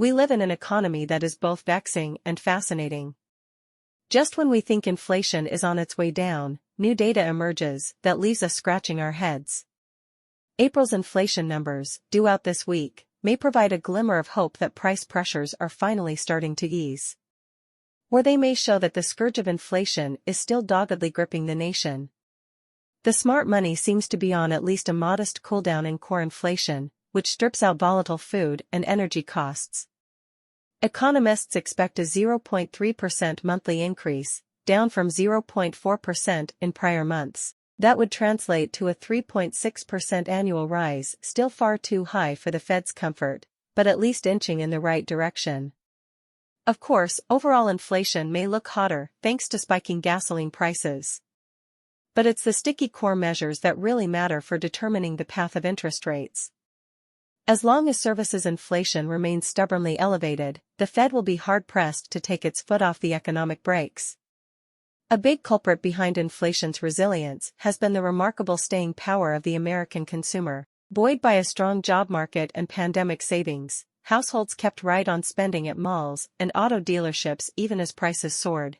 We live in an economy that is both vexing and fascinating. Just when we think inflation is on its way down, new data emerges that leaves us scratching our heads. April's inflation numbers, due out this week, may provide a glimmer of hope that price pressures are finally starting to ease. Or they may show that the scourge of inflation is still doggedly gripping the nation. The smart money seems to be on at least a modest cooldown in core inflation, which strips out volatile food and energy costs. Economists expect a 0.3% monthly increase, down from 0.4% in prior months. That would translate to a 3.6% annual rise, still far too high for the Fed's comfort, but at least inching in the right direction. Of course, overall inflation may look hotter thanks to spiking gasoline prices. But it's the sticky core measures that really matter for determining the path of interest rates. As long as services inflation remains stubbornly elevated, the Fed will be hard-pressed to take its foot off the economic brakes. A big culprit behind inflation's resilience has been the remarkable staying power of the American consumer. Buoyed by a strong job market and pandemic savings, households kept right on spending at malls and auto dealerships even as prices soared.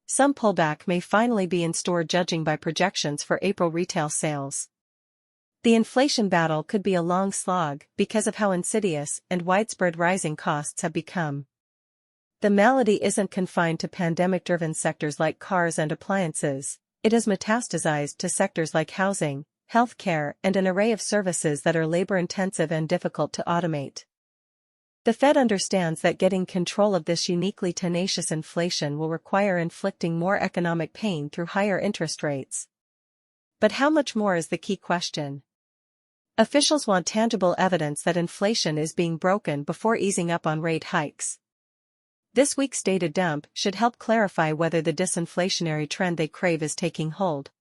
Some pullback may finally be in store judging by projections for April retail sales. The inflation battle could be a long slog because of how insidious and widespread rising costs have become. The malady isn't confined to pandemic-driven sectors like cars and appliances, it has metastasized to sectors like housing, healthcare, and an array of services that are labor-intensive and difficult to automate. The Fed understands that getting control of this uniquely tenacious inflation will require inflicting more economic pain through higher interest rates. But how much more is the key question? Officials want tangible evidence that inflation is being broken before easing up on rate hikes. This week's data dump should help clarify whether the disinflationary trend they crave is taking hold.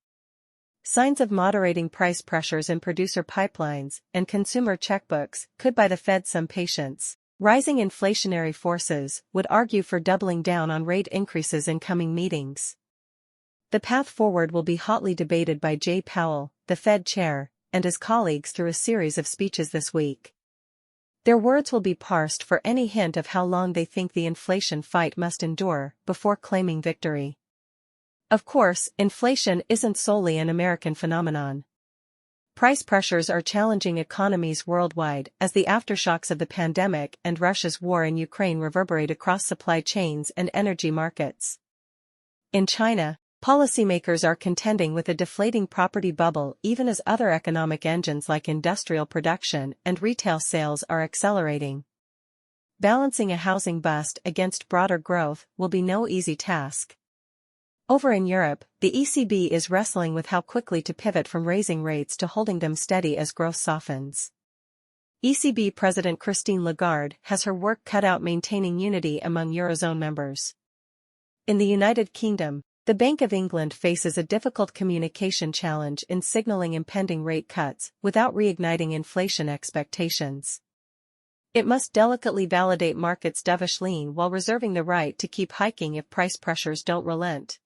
Signs of moderating price pressures in producer pipelines and consumer checkbooks could buy the Fed some patience. Rising inflationary forces would argue for doubling down on rate increases in coming meetings. The path forward will be hotly debated by Jay Powell, the Fed chair, and his colleagues through a series of speeches this week. Their words will be parsed for any hint of how long they think the inflation fight must endure before claiming victory. Of course, inflation isn't solely an American phenomenon. Price pressures are challenging economies worldwide as the aftershocks of the pandemic and Russia's war in Ukraine reverberate across supply chains and energy markets. In China, policymakers are contending with a deflating property bubble even as other economic engines like industrial production and retail sales are accelerating. Balancing a housing bust against broader growth will be no easy task. Over in Europe, the ECB is wrestling with how quickly to pivot from raising rates to holding them steady as growth softens. ECB President Christine Lagarde has her work cut out maintaining unity among Eurozone members. In the United Kingdom, the Bank of England faces a difficult communication challenge in signaling impending rate cuts without reigniting inflation expectations. It must delicately validate markets' dovish lean while reserving the right to keep hiking if price pressures don't relent.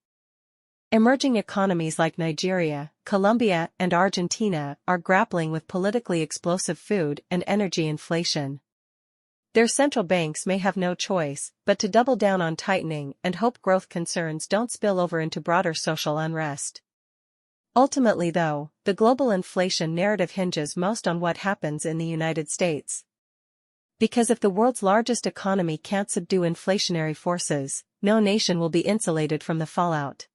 Emerging economies like Nigeria, Colombia, and Argentina are grappling with politically explosive food and energy inflation. Their central banks may have no choice but to double down on tightening and hope growth concerns don't spill over into broader social unrest. Ultimately, though, the global inflation narrative hinges most on what happens in the United States. Because if the world's largest economy can't subdue inflationary forces, no nation will be insulated from the fallout.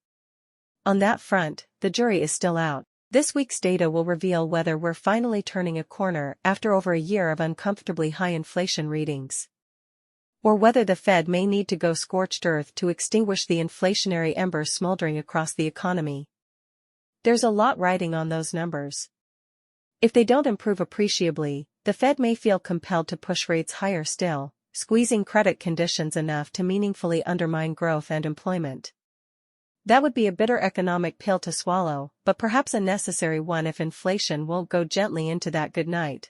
On that front, the jury is still out. This week's data will reveal whether we're finally turning a corner after over a year of uncomfortably high inflation readings. Or whether the Fed may need to go scorched earth to extinguish the inflationary embers smoldering across the economy. There's a lot riding on those numbers. If they don't improve appreciably, the Fed may feel compelled to push rates higher still, squeezing credit conditions enough to meaningfully undermine growth and employment. That would be a bitter economic pill to swallow, but perhaps a necessary one if inflation won't go gently into that good night.